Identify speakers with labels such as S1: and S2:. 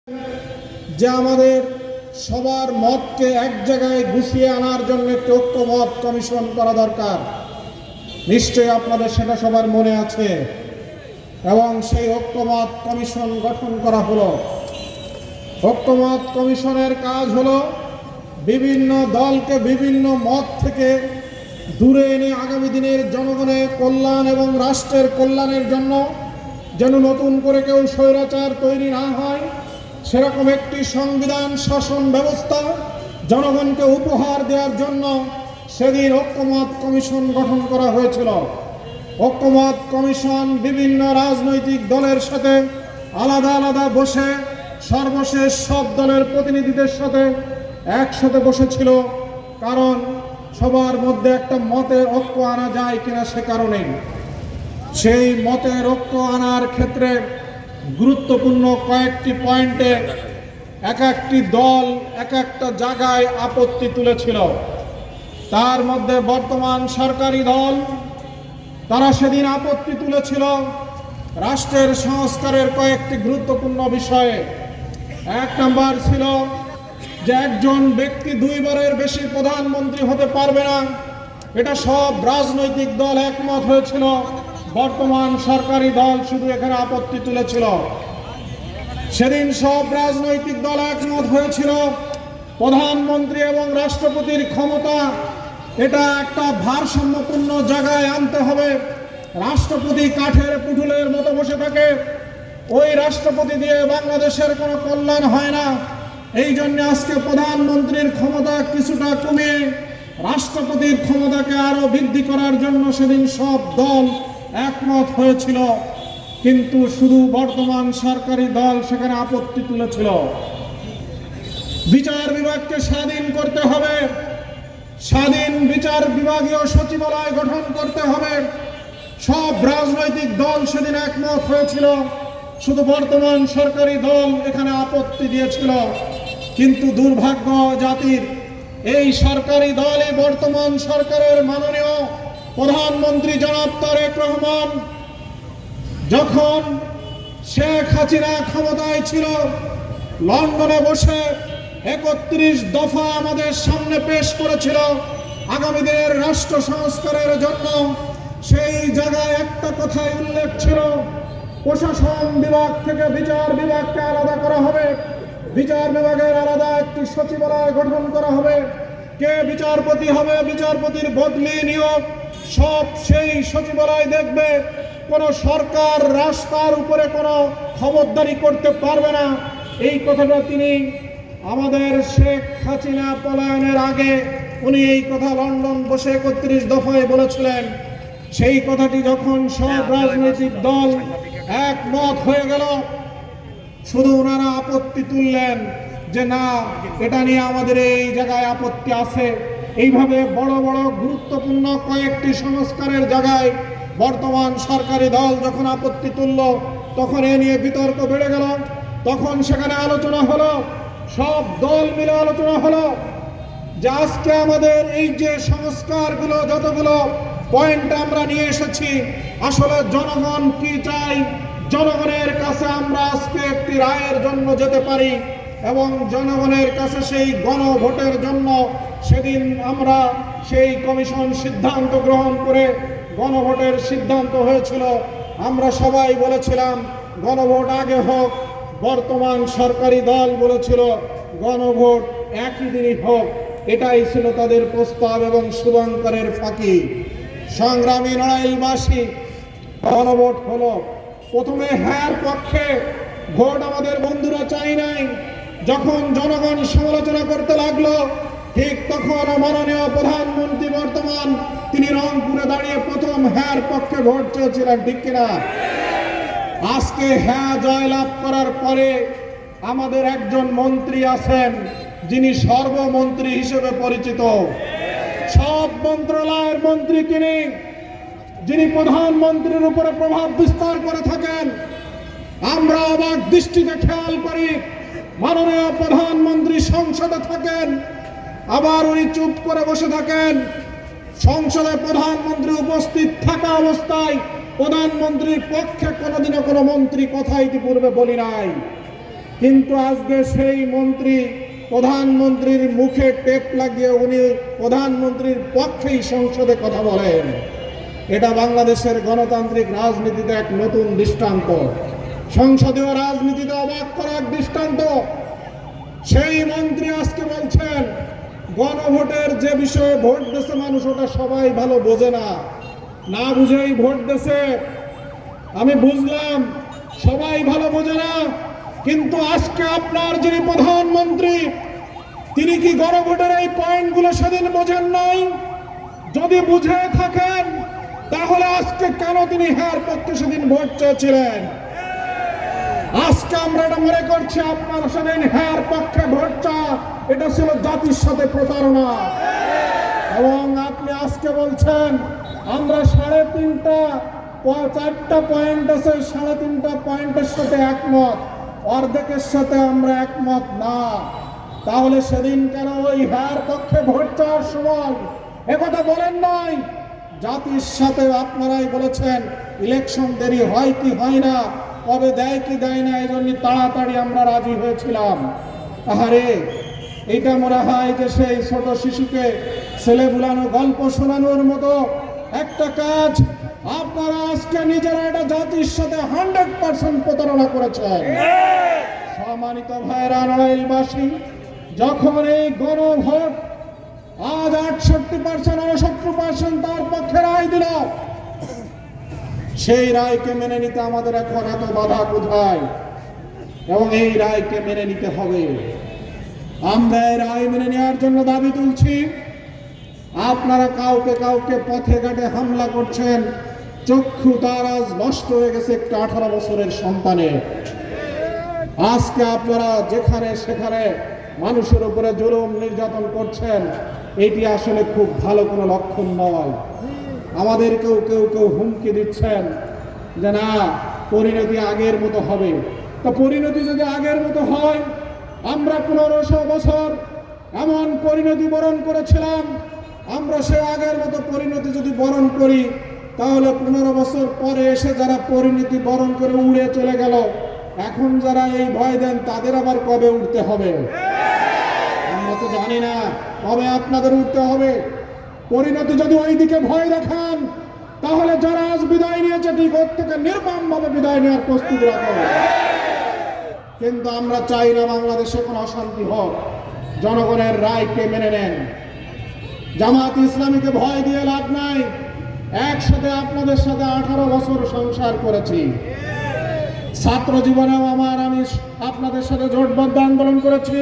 S1: যে আমাদের সবার মতকে এক জায়গায় গুছিয়ে আনার জন্য একটি ঐক্যমত কমিশন করা দরকার। নিশ্চয়ই আপনাদের সেটা সবার মনে আছে এবং সেই ঐক্যমত কমিশন গঠন করা হলো। ঐক্যমত কমিশনের কাজ হলো বিভিন্ন দলকে বিভিন্ন মত থেকে দূরে এনে আগামী দিনের জনগণের কল্যাণ এবং রাষ্ট্রের কল্যাণের জন্য যেন নতুন করে কেউ স্বৈরাচার তৈরি না হয়, সেরকম একটি সংবিধান শাসন ব্যবস্থা জনগণকে উপহার দেওয়ার জন্য সেদিন ঐক্যমত কমিশন গঠন করা হয়েছিল। ঐক্যমত কমিশন বিভিন্ন রাজনৈতিক দলের সাথে আলাদা আলাদা বসে সর্বশেষ সব দলের প্রতিনিধিদের সাথে একসাথে বসেছিল, কারণ সবার মধ্যে একটা মতের ঐক্য আনা যায় কিনা সে কারণে। সেই মতের ঐক্য আনার ক্ষেত্রে গুরুত্বপূর্ণ কয়েকটি পয়েন্টে এক একটি দল এক একটা জায়গায় আপত্তি তুলেছিল। তার মধ্যে বর্তমান সরকারি দল তারা সেদিন আপত্তি তুলেছিল রাষ্ট্রের সংস্কারের কয়েকটি গুরুত্বপূর্ণ বিষয়ে। এক নাম্বার ছিল যে একজন ব্যক্তি দুইবারের বেশি প্রধানমন্ত্রী হতে পারবে না। এটা সব রাজনৈতিক দল একমত হয়েছিল, বর্তমান সরকারি দল শুধু এখানে আপত্তি তুলেছিল। সেদিন সব রাজনৈতিক দল একমত হয়েছিল প্রধানমন্ত্রী এবং রাষ্ট্রপতির ক্ষমতা এটা একটা ভারসাম্যপূর্ণ জায়গায় আনতে হবে। রাষ্ট্রপতি কাঠের পুতুলের মতো বসে থাকে, ওই রাষ্ট্রপতি দিয়ে বাংলাদেশের কোনো কল্যাণ হয় না। এই জন্য আজকে প্রধানমন্ত্রীর ক্ষমতা কিছুটা কমিয়ে রাষ্ট্রপতির ক্ষমতাকে আরো বৃদ্ধি করার জন্য সেদিন সব দল একমত হয়েছিল, কিন্তু শুধু বর্তমান সরকারি দল সেখানে আপত্তি তুলেছিল। বিচার বিভাগকে স্বাধীন করতে হবে, স্বাধীন বিচার বিভাগীয় সচিবালয় গঠন করতে হবে। সব রাজনৈতিক দল সেদিন একমত হয়েছিল, শুধু বর্তমান সরকারি দল এখানে আপত্তি দিয়েছিল। কিন্তু দুর্ভাগ্য জাতির, এই সরকারি দলে বর্তমান সরকারের মাননীয় প্রধানমন্ত্রী জনাব তারেক রহমান যখন শেখ হাসিনা ক্ষমতায় ছিল, লন্ডনে বসে 31 দফা আমাদের সামনে পেশ করেছিল আগামী দিনের রাষ্ট্র সংস্কারের জন্য। সেই জায়গায় একটা কথাই উল্লেখ ছিল, প্রশাসন বিভাগ থেকে বিচার বিভাগকে আলাদা করা হবে, বিচার বিভাগের আলাদা একটি সচিবালয় গঠন করা হবে। কে বিচারপতি হবে, বিচারপতির বদলি নিয়োগ সব সেই সচিবালয় দেখবে। কোনো সরকার রাস্তার উপরে কোনো খবরদারি করতে পারবে না। এই কথাটা তিনি আমাদের শেখ হাসিনা পলায়নের আগে উনি এই কথা লন্ডন বসে 31 দফায় বলেছিলেন। সেই কথাটি যখন সব রাজনৈতিক দল একমত হয়ে গেল, শুধু ওনারা আপত্তি তুললেন যে না, এটা নিয়ে আমাদের এই জায়গায় আপত্তি আছে। এইভাবে বড় বড় গুরুত্বপূর্ণ কয়েকটি সংস্কারের জায়গায় বর্তমান সরকারি দল যখন আপত্তি তুলল, তখন এ নিয়ে বিতর্ক বেড়ে গেল। তখন সেখানে আলোচনা হলো, সব দল মিলে আলোচনা হলো যে আজকে আমাদের এই যে সংস্কারগুলো যতগুলো পয়েন্ট আমরা নিয়ে এসেছি, আসলে জনগণ কি চাই, জনগণের কাছে আমরা আজকে একটি রায়ের জন্য যেতে পারি এবং জনগণের কাছে সেই গণভোটের জন্য সেদিন আমরা সেই কমিশন সিদ্ধান্ত গ্রহণ করে গণভোটের সিদ্ধান্ত হয়েছিল। আমরা সবাই বলেছিলাম গণভোট আগে হোক, বর্তমান সরকারি দল বলেছিল গণভোট একই দিনই হোক। এটাই ছিল তাদের প্রস্তাব এবং শুভঙ্করের ফাঁকি। সংগ্রামী নড়াইলবাসী, গণভোট হলো। প্রথমে হ্যাঁ পক্ষে ভোট আমাদের বন্ধুরা চাই নাই। যখন জনগণ সমালোচনা করতে লাগলো, ঠিক তখন মাননীয় প্রধানমন্ত্রী বর্তমান তিনি রংপুরে দাঁড়িয়ে প্রথম হ্যাঁ পক্ষে ভোট চেয়েছিলেন, ঠিক কিনা? আজকে হ্যাঁ জয়লাভ করার পরে আমাদের একজন মন্ত্রী আছেন যিনি সর্বমন্ত্রী হিসেবে পরিচিত, সব মন্ত্রণালয়ের মন্ত্রী তিনি, যিনি প্রধানমন্ত্রীর উপরে প্রভাব বিস্তার করে থাকেন। আমরা অবাক দৃষ্টিতে খেয়াল করি, মাননীয় প্রধানমন্ত্রী সংসদে থাকেন, আবার উনি চুপ করে বসে থাকেন। সংসদে প্রধানমন্ত্রী উপস্থিত থাকা অবস্থায় প্রধানমন্ত্রীর পক্ষে কোনোদিনও কোনো মন্ত্রী কথা ইতিপূর্বে বলি নাই। কিন্তু আজকে সেই মন্ত্রী প্রধানমন্ত্রীর মুখে টেপ লাগিয়ে উনি প্রধানমন্ত্রীর পক্ষেই সংসদে কথা বলেন। এটা বাংলাদেশের গণতান্ত্রিক রাজনীতিতে এক নতুন দৃষ্টান্ত, সংসদীয় রাজনীতিতে অবাক করা এক দৃষ্টান্ত। সেই মন্ত্রী আজকে বলছেন গণভোটের যে বিষয়ে ভোট দিয়েছে মানুষ ওটা সবাই ভালো বোঝে না, না বুঝেই ভোট দিয়েছে। আমি বুঝলাম সবাই ভালো বোঝে না, কিন্তু আজকে আপনার যিনি প্রধানমন্ত্রী তিনি কি গণভোটের এই পয়েন্টগুলো সেদিন বোঝেন নাই? যদি বুঝে থাকেন তাহলে আজকে কেন তিনি হ্যার পক্ষে সেদিন ভোট চেয়েছিলেন? আজকে আমরা এটা মনে করছি আপনার সেদিন হ্যার পক্ষে ভোট চাওয়া এটা ছিল জাতির সাথে প্রতারণা। এবং আপনি আজকে বলছেন আমরা 4.5টা পয়েন্ট আছে, 3.5টা পয়েন্টের সাথে একমত, অর্ধেকের সাথে আমরা একমত না। তাহলে সেদিন কেন ওই হ্যার পক্ষে ভোট চাওয়ার সময় একথা বলেন নাই? জাতির সাথে আপনারাই বলেছেন ইলেকশন দেরি হয় কি হয় না, কবে দেয় কি দেয় না, এই জন্য তাড়াতাড়ি আমরা রাজি হয়েছিলাম। আহারে, এইটা মনে হয় যে সেই ছোট শিশুকে ছেলে বুলানো গল্প শোনানোর মতো একটা কাজ। আপনারা আজকে নিজেরা এটা জাতির সাথে 100% প্রতারণা করেছেন। সম্মানিত ভাইরা, নড়াইলবাসী, যখন এই গণভোট আজ 68% 69% তার পক্ষে রায় দিল, সেই রায়কে মেনে নিতে আমাদের এখন এত বাধা কোথায়? এবং এই রায়কে মেনে নিতে হবে। আমরা এই রায় মেনে নেওয়ার জন্য দাবি তুলছি। আপনারা কাউকে কাউকে পথে ঘাটে হামলা করছেন, চক্ষু তার আজ নষ্ট হয়ে গেছে একটা 18 বছরের সন্তানের। আজকে আপনারা যেখানে সেখানে মানুষের উপরে জুলুম নির্যাতন করছেন, এটি আসলে খুব ভালো কোনো লক্ষণ নয়। আমাদেরকেও কেউ কেউ হুমকি দিচ্ছেন যে না, পরিণতি আগের মতো হবে। তা পরিণতি যদি আগের মতো হয়, আমরা 1500 বছর এমন পরিণতি বরণ করেছিলাম, আমরা সে আগের মতো পরিণতি যদি বরণ করি, তাহলে 15 বছর পরে এসে যারা পরিণতি বরণ করে উড়ে চলে গেল, এখন যারা এই ভয় দেন তাদের আবার কবে উঠতে হবে? আমরা তো জানি না কবে আপনাদের উঠতে হবে। পরিণতি যদি ওই দিকে ভয় দেখান, তাহলে যারা আজ বিদায় নিয়েছে ঠিক ওর থেকে নির্মমভাবে বিদায় নেওয়ার প্রস্তুতি রাখো। কিন্তু আমরা চাই না বাংলাদেশে কোনো অশান্তি হোক। জনগণের রায়কে মেনে নেন। জামাত ইসলামীকে ভয় দিয়ে লাভ নাই। একসাথে আপনাদের সাথে 18 বছর সংসার করেছি। ছাত্র জীবনেও আমি আপনাদের সাথে জোটবদ্ধ আন্দোলন করেছি।